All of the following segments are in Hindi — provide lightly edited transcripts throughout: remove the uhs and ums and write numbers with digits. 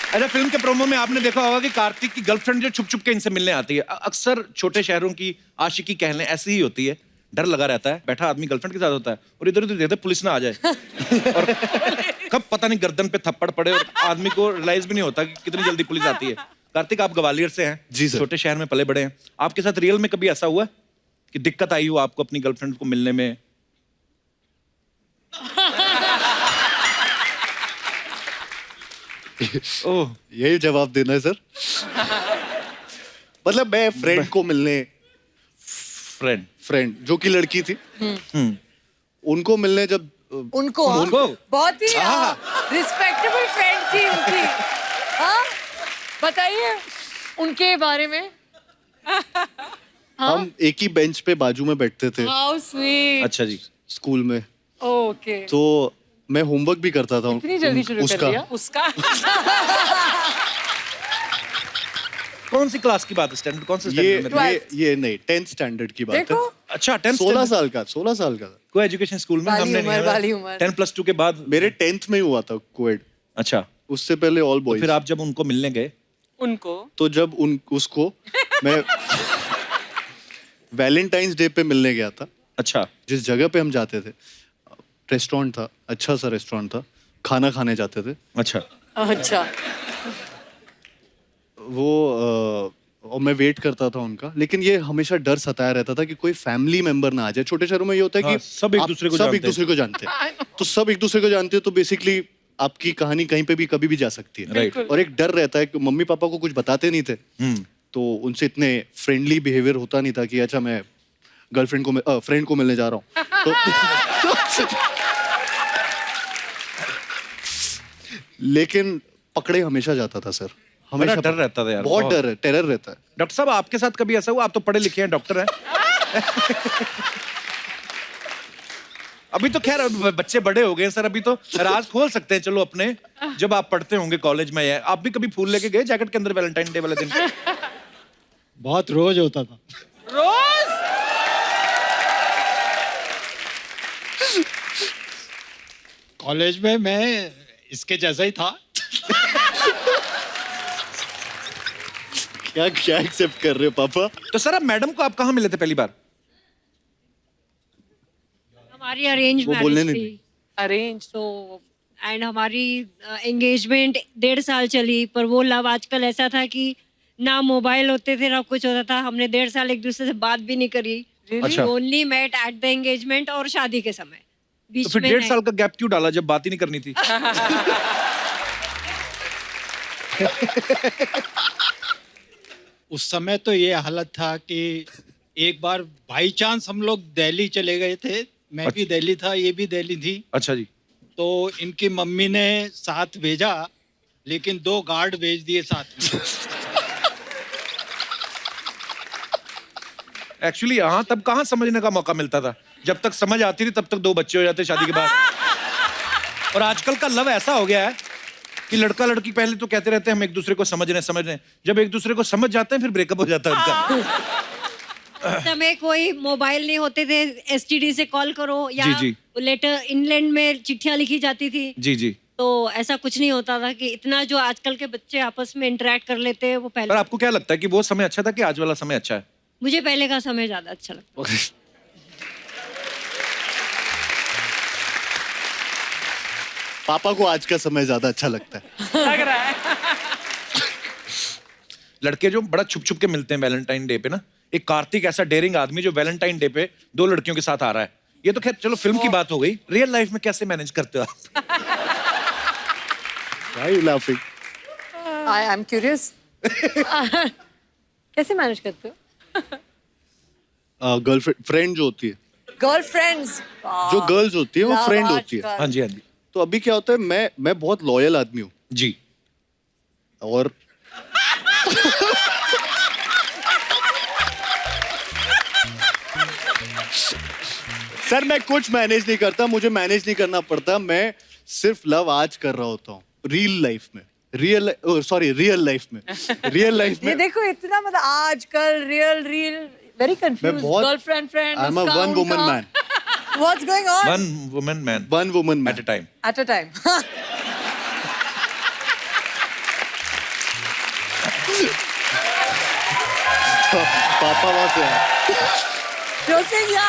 अच्छा, फिल्म के प्रोमो में आपने देखा होगा कि कार्तिक की गर्लफ्रेंड जो छुप छुप के इनसे मिलने आती है। अक्सर छोटे शहरों की आशिकी कहने ऐसी ही होती है। डर लगा रहता है, बैठा आदमी गर्लफ्रेंड के साथ होता है और इधर उधर देखते पुलिस ना आ जाए और कब पता नहीं गर्दन पे थप्पड़ पड़े और आदमी को रियलाइज भी नहीं होता कि कितनी जल्दी पुलिस आती है। कार्तिक, आप ग्वालियर से हैं। जी सर। छोटे शहर में पले बड़े हैं। आपके साथ रियल में कभी ऐसा हुआ है कि दिक्कत आई हो आपको अपनी गर्लफ्रेंड को मिलने में? ओह, यही जवाब देना है सर। मतलब मैं फ्रेंड को मिलने, फ्रेंड जो कि लड़की थी, उनको मिलने जब उनको बहुत ही रिस्पेक्टेबल फ्रेंड थी उनकी। हाँ, बताइए उनके बारे में। हम एक ही बेंच पे बाजू में बैठते थे। How sweet. अच्छा जी। स्कूल में। ओके। तो मैं होमवर्क भी करता था इतनी जल्दी शुरू कर दिया उसका। कौन सी क्लास की बात है? स्टैंडर्ड कौन से स्टैंडर्ड में? ये नहीं, 10th स्टैंडर्ड की बात है। देखो, अच्छा, 10th 16 साल का था। कोई एजुकेशन स्कूल में बाली हमने उम्र, नहीं बाली उम्र। 10+2 के बाद मेरे 10th में ही हुआ था कोएड। अच्छा, उससे पहले ऑल बॉयज। फिर आप जब उनको मिलने गए तो जब उसको मैं वैलेंटाइंस डे पे मिलने गया था। अच्छा, जिस जगह पे हम जाते थे, रेस्टोरेंट था, अच्छा सा रेस्टोरेंट था, खाना खाने जाते थे। अच्छा, वो और मैं वेट करता था उनका, लेकिन ये हमेशा डर सताया रहता था कि कोई फैमिली मेंबर ना आ जाए। छोटे शहरों में ये होता है कि सब एक दूसरे को जानते हैं। तो सब एक दूसरे को जानते हैं, तो बेसिकली आपकी कहानी कहीं पे भी कभी भी जा सकती है। राइट। और एक डर रहता है कि मम्मी पापा को कुछ बताते नहीं थे, तो उनसे इतने फ्रेंडली बिहेवियर होता नहीं था कि अच्छा मैं गर्लफ्रेंड को फ्रेंड को मिलने जा रहा हूँ। तो लेकिन पकड़े हमेशा जाता था सर, हमेशा डर रहता था यार, बहुत डर है, टेरर रहता है। डॉक्टर साहब, आपके साथ कभी ऐसा हुआ? आप तो पढ़े लिखे हैं, डॉक्टर हैं। अभी तो खैर बच्चे बड़े हो गए सर, अभी तो राज खोल सकते हैं। चलो अपने, जब आप पढ़ते होंगे कॉलेज में, या आप भी कभी फूल लेके गए जैकेट के अंदर वैलेंटाइन डे वाले दिन? बहुत रोज होता था। रोज? कॉलेज में मैं इसके जैसा ही था। क्या एक्सेप्ट कर रहे हो पापा? तो सर, अब मैडम को आप कहाँ मिले थे पहली बार? हमारी अरेंज मैरिज थी। अरेंज। तो एंड हमारी एंगेजमेंट 1.5 साल चली, पर वो लव आजकल ऐसा था कि ना मोबाइल होते थे ना कुछ होता था। हमने 1.5 साल एक दूसरे से बात भी नहीं करी। अच्छा। Only met at the engagement और शादी के समय। तो बीच फिर में 1.5 साल का गैप क्यों डाला जब बात ही नहीं करनी थी? उस समय तो ये हालत था कि एक बार बाई चांस हम लोग दिल्ली चले गए थे। मैं भी दिल्ली था, ये भी दिल्ली थी। अच्छा जी। तो इनकी मम्मी ने साथ भेजा, लेकिन 2 गार्ड भेज दिए साथ में। एक्चुअली हाँ, तब कहाँ समझने का मौका मिलता था। जब तक समझ आती थी तब तक 2 बच्चे हो जाते शादी के बाद। और आजकल का लव ऐसा हो गया है कि लड़का लड़की पहले तो कहते रहते हैं हम एक दूसरे को समझ रहे हैं, जब एक दूसरे को समझ जाते हैं फिर ब्रेकअप हो जाता है उनका। उस समय कोई मोबाइल नहीं होते थे, एसटीडी से कॉल करो या जी। लेटर इंग्लैंड में चिट्ठियां लिखी जाती थी। जी। तो ऐसा कुछ नहीं होता था कि इतना जो आजकल के बच्चे आपस में इंटरेक्ट कर लेते हैं वो पहले। पर आपको क्या लगता है कि वो समय अच्छा था कि आज वाला समय अच्छा है? मुझे पहले का समय ज्यादा अच्छा लगता है। पापा को आज का समय ज्यादा अच्छा लगता है। लग रहा है। लड़के जो बड़ा छुप छुप के मिलते हैं वैलेंटाइन डे पे ना, एक कार्तिक ऐसा डेयरिंग आदमी जो वैलेंटाइन डे पे 2 लड़कियों के साथ आ रहा है। ये तो खैर चलो फिल्म की बात हो गई, रियल लाइफ में कैसे मैनेज करते हो आप? Why are you laughing? I am curious. कैसे मैनेज करते हो? गर्लफ्रेंड, फ्रेंड जो होती है, गर्लफ्रेंड्स। जो गर्ल्स होती है वो फ्रेंड होती है। हाँ जी। तो अभी क्या होता है, मैं बहुत लॉयल आदमी हूँ जी। और सर मैं कुछ मैनेज नहीं करता, मुझे मैनेज नहीं करना पड़ता। मैं सिर्फ लव आज कर रहा होता हूँ रियल लाइफ में। रियल लाइफ में ये देखो इतना मतलब आजकल real very confused. Girlfriend friend I am a one woman man. What's going on? One woman man at a time. At a time. पापा वहां से आए। जोकिंग या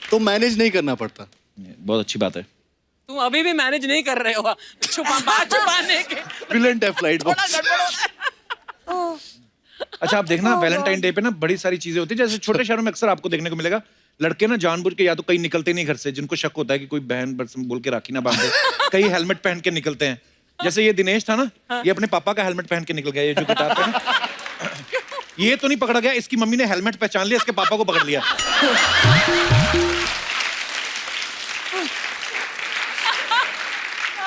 तो मैनेज नहीं करना पड़ता। बहुत अच्छी बात है। तुम अभी भी मैनेज नहीं कर रहे हो बात छुपाने के। ब्रिलियंट है फ्लाइट थोड़ा गड़बड़ हो रहा है। अच्छा आप देखना वैलेंटाइन डे पे ना बड़ी सारी चीजें होती है, जैसे छोटे शहरों में अक्सर आपको देखने को मिलेगा लड़के ना जानबूझ के या तो कहीं निकलते नहीं घर से, जिनको शक होता है कि कोई बहन बोल के राखी ना बांधे, कई हेलमेट पहन के निकलते हैं। जैसे ये दिनेश था ना, ये अपने पापा का हेलमेट पहन के निकल गया, ये जो गिटार पे ना। ये तो नहीं पकड़ा गया, इसकी मम्मी ने हेलमेट पहचान लिया, इसके पापा को पकड़ लिया।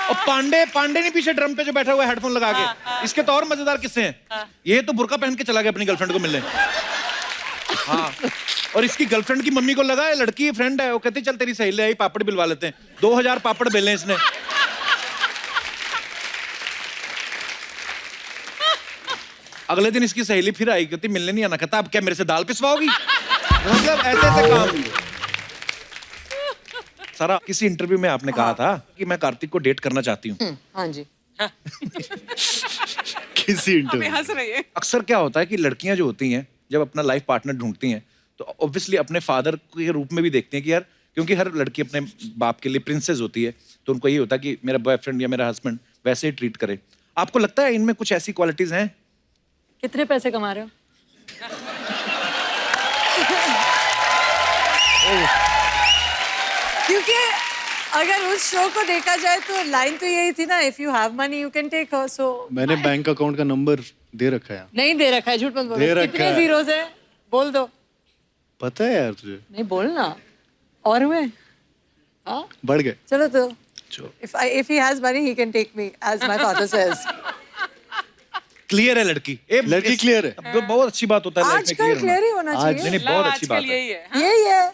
और पांडे नहीं पीछे ड्रम पे जो बैठा हुआ है हेडफोन लगा के, इसके तो और मजेदार किस्से हैं। ये तो बुर्का पहन के चला गया अपनी गर्लफ्रेंड को मिलने। हाँ, और इसकी गर्लफ्रेंड की मम्मी को लगा है लड़की फ्रेंड है, वो कहती चल तेरी सहेली आई पापड़ बिलवा लेते हैं। 2000 पापड़ बेले इसने। अगले दिन इसकी सहेली फिर आई, कहती मिलने नहीं आना, कहता अब क्या मेरे से दाल पिसवाओगी? मतलब ऐसे काम। सारा किसी इंटरव्यू में आपने कहा था कि मैं कार्तिक को डेट करना चाहती हूँ। हाँ जी। किसी इंटरव्यू हंस रही है। अक्सर क्या होता है कि लड़कियां जो होती हैं जब अपना लाइफ पार्टनर ढूंढती हैं तो ऑब्वियसली अपने फादर के रूप में भी देखती हैं कि यार, क्योंकि हर लड़की अपने बाप के लिए प्रिंसेस होती है, तो उनको ये होता है कि मेरा बॉयफ्रेंड या मेरा हस्बैंड वैसे ही ट्रीट करे। आपको लगता है इनमें कुछ ऐसी क्वालिटीज हैं? कितने पैसे कमा रहे हो? क्योंकि अगर उस शो को देखा जाए तो लाइन तो यही थी ना, if you have money you can take her. So मैंने बैंक अकाउंट का नंबर दे रखा है। नहीं दे रखा है, झूठ मत बोलो। दे रखा कितने है। जीरोस है बोल दो। पता है यार तुझे? नहीं बोलना। और हुए? हाँ बढ़ गए। चलो तो if he has money he can take me as my father says. Clear है लड़की। लड़की clear है। अब बहुत अच्छी बात होता है लाइफ में आजकल clear क्लियर होना। ही होना आज चाहिए। नहीं, बहुत अच्छी बात आजकल है। यही है। यही है।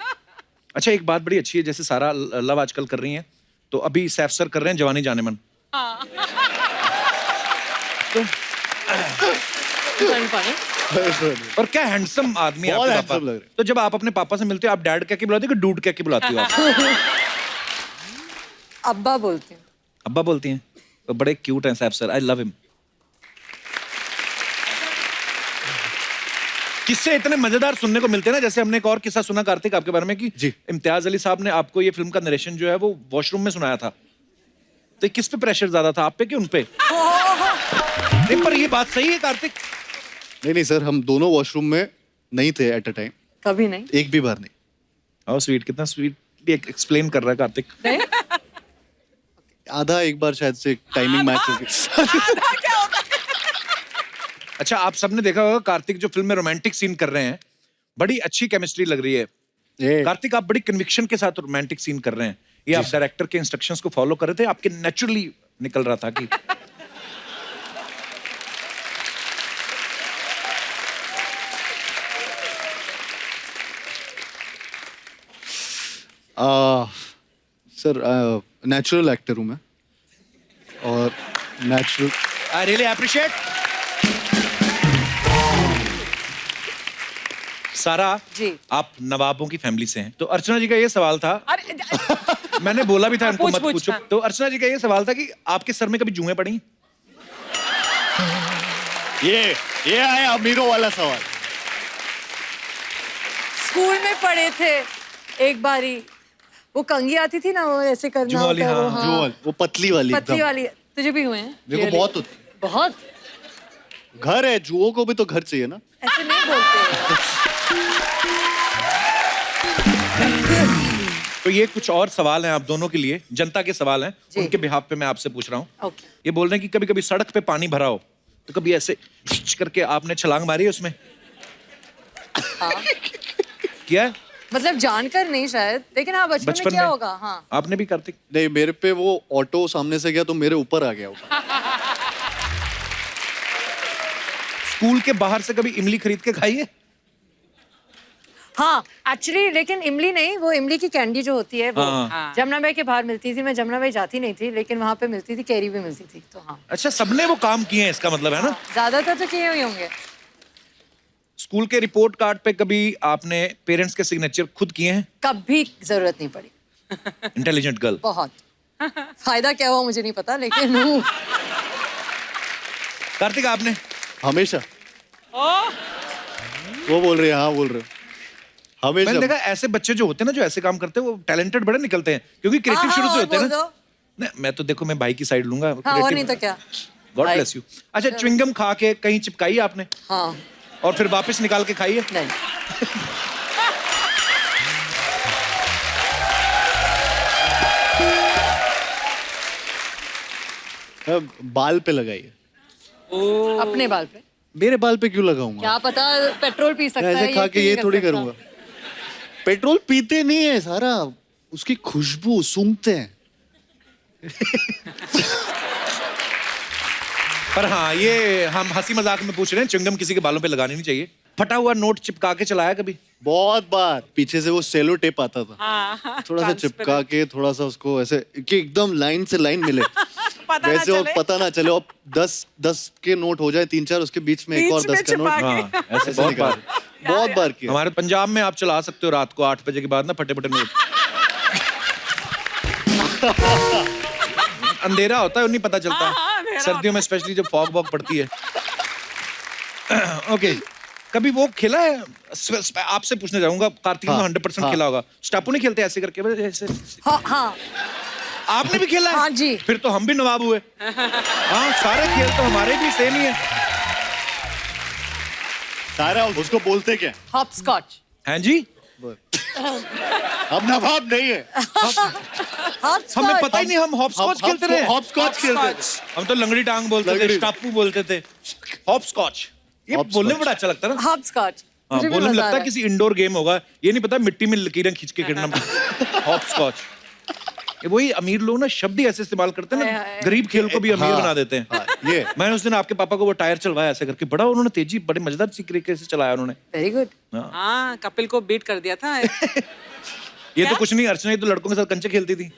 अच्छा एक बात बड़ी अच्छी है, जैसे सारा लव आजकल कर रही हैं, तो अभी सैफ सर कर रहे हैं जवानी जाने मन। और क्या हैंडसम आदमी है बहुत आपके handsome लग पापा। रहे हैं। तो जब आप अपने पापा से मिलते हो आप डैड कह के बुलाते हो कि डूड कह के बुलाती हो आप? अब्बा बोलती हूँ। अब्बा बोलती हैं। तो बड़े क्यूट हैं Saif sir, I love him. किस्से इतने मजेदार सुनने को मिलते हैं ना, जैसे हमने एक और किस्सा सुना कार्तिक आपके बारे में कि जी। इम्तियाज अली साहब ने आपको ये फिल्म का नरेशन जो है वो वॉशरूम में सुनाया था। तो किस पे प्रेशर ज्यादा था, आप पे कि उन पे? नहीं पर ये बात सही है कार्तिक। नहीं सर, हम दोनों वॉशरूम में नहीं थे एट अ टाइम। कभी नहीं। एक भी बार नहीं। हाउ स्वीट, कितना स्वीट एक्सप्लेन कर रहा है कार्तिक। नहीं? आधा एक बार शायद से टाइमिंग मैच हो गई। अच्छा आप सबने देखा होगा कार्तिक जो फिल्म में रोमांटिक सीन कर रहे हैं, बड़ी अच्छी केमिस्ट्री लग रही है। कार्तिक आप बड़ी कन्विक्शन के साथ रोमांटिक सीन कर रहे हैं। ये आप डायरेक्टर के इंस्ट्रक्शंस को फॉलो कर रहे थे, आपके नेचुरली निकल रहा था कि सर नेचुरल एक्टर हूँ मैं, और नेचुरल आई रियली अप्रिशिएट। सारा जी। आप नवाबों की फैमिली से हैं, तो अर्चना जी का ये सवाल था। अरे मैंने बोला भी था इनको पूछ, मत पूछ, पूछो। हाँ। तो अर्चना जी का ये सवाल था कि आपके सर में कभी जुएं पड़ी? ये आया अमीरों वाला सवाल। स्कूल में पढ़े थे एक बारी, वो कंघी आती थी ना, वो ऐसे करना जुआ वाली, होता है, हाँ, हाँ। वो पतली वाली पतली एकदम। वाली। तुझे भी हुए हैं? देखो Really? बहुत होती। बहुत। घर है, जुओं को भी तो घर चाहिए ना। ऐसे नहीं बोलते। तो ये कुछ और सवाल हैं आप दोनों के लिए, जनता के सवाल हैं, जी। उनके बिहाफ पे मैं आपसे पूछ रहा हूँ। ओके। ये बोल रहे हैं कि कभी कभी सड़क पे पानी भरा हो तो कभी ऐसे करके आपने छलांग मारी है उसमें? क्या है? मतलब जानकर नहीं शायद, लेकिन हाँ बचपन में क्या होगा। हाँ आपने भी कार्तिक? नहीं, मेरे पे वो ऑटो सामने से गया तो मेरे ऊपर आ गया वो। स्कूल के बाहर से कभी इमली खरीद के खाई है? हाँ एक्चुअली, लेकिन इमली नहीं, वो इमली की कैंडी जो होती है वो हाँ। जमुना बाई के बाहर मिलती थी। मैं जमुना बाई जाती नहीं थी, लेकिन वहाँ पे मिलती थी, कैरी भी मिलती थी। तो हाँ अच्छा सबने वो काम किए हैं इसका मतलब है ना? ज्यादातर तो किए हुए होंगे। स्कूल के रिपोर्ट कार्ड पे कभी आपने पेरेंट्स के सिग्नेचर खुद किए हैं? कभी जरूरत नहीं पड़ी। Intelligent girl. बहुत फायदा क्या हुआ मुझे नहीं पता, लेकिन कार्तिक आपने हमेशा ओ वो बोल रहे हैं, हाँ बोल रहे हैं मैंने हमेशा। देखा ऐसे बच्चे जो होते हैं ना, जो ऐसे काम करते हैं, वो टैलेंटेड बड़े निकलते हैं, क्योंकि क्रिएटिव हाँ, शुरू से और होते हैं बोल ना। दो। नहीं, मैं तो देखो, मैं भाई की साइड लूंगा। हाँ, और नहीं तो क्या। God bless you. अच्छा, च्युइंगम खा के कहीं चिपकाई आपने हाँ, और फिर वापस निकाल के खाई है? नहीं। बाल पे लगाइए। अपने बाल पे मेरे बाल पे क्यों लगाऊंगा? क्या पता पेट्रोल पी सकता है। ऐसे खा के क्यों ये नहीं थोड़ी कर सकता? करूंगा। पेट्रोल पीते नहीं है सारा, उसकी खुशबू सूंघते हैं। पर हाँ, ये हम हंसी मजाक में पूछ रहे हैं, च्युइंगम किसी के बालों पे लगानी नहीं चाहिए। फटा हुआ नोट चिपका के चलाया कभी? बहुत बार। पीछे से वो सेलो टेप आता था, हाँ, थोड़ा सा चिपका के, थोड़ा सा उसको ऐसे कि एकदम लाइन से लाइन मिले पता ना वैसे, और चले। पता ना चले। और 10 के नोट हो जाए 3-4, उसके बीच में एक और बीच में 10 का नोट। छिपा के। हाँ, ऐसे ऐसे बहुत बार। बहुत बार किया। हमारे पंजाब में आप चला सकते हो रात को 8 बजे के बाद ना, फटे फटे नोट। अंधेरा होता है, नहीं पता चलता। हाँ, अंधेरा सर्दियों में स्पेशली जब फॉग वॉग पड़ती है। ओके, कभी वो खेला है? आपसे पूछना चाहूंगा, कार्तिक ने हाँ, 100% हाँ। खेला होगा। स्टापू नहीं खेलते ऐसे करके बस ऐसे? हाँ, हाँ, आपने भी खेला है? हाँ जी। फिर तो हम भी नवाब हुए। हाँ, सारे खेल तो हमारे भी सेम ही है। सारा उसको बोलते क्या? Hopscotch. हैं जी? हम नवाब नहीं है, हॉप हमें पता ही नहीं, हम हॉप स्कॉच खेलते रहे। हॉप स्कॉच खेलते थे। हम तो लंगड़ी टांग बोलते थे, लंगड़ी। स्टापू बोलते थे, हॉप स्कॉच। ये हॉप बोलने में स्कॉच। बड़ा अच्छा लगता है ना। Hopscotch. हाँ, बोलने में लगता है किसी इंडोर गेम होगा। ये नहीं पता मिट्टी में लकीरें खींच के खेलना। Hopscotch. ये वही अमीर लोग ना शब्द ही ऐसे इस्तेमाल करते हैं हाय, ना, हाय। गरीब खेल को भी अमीर हाँ, बना देते हैं। हाँ, ये मैंने उस दिन आपके पापा को वो टायर चलवाया ऐसे करके, बड़ा उन्होंने तेजी, बड़े मजेदार तरीके से चलाया उन्होंने। Very good. हाँ, कपिल को बीट कर दिया था। ये तो कुछ नहीं, अर्चना ये तो लड़कों के साथ कंचे खेलती थी।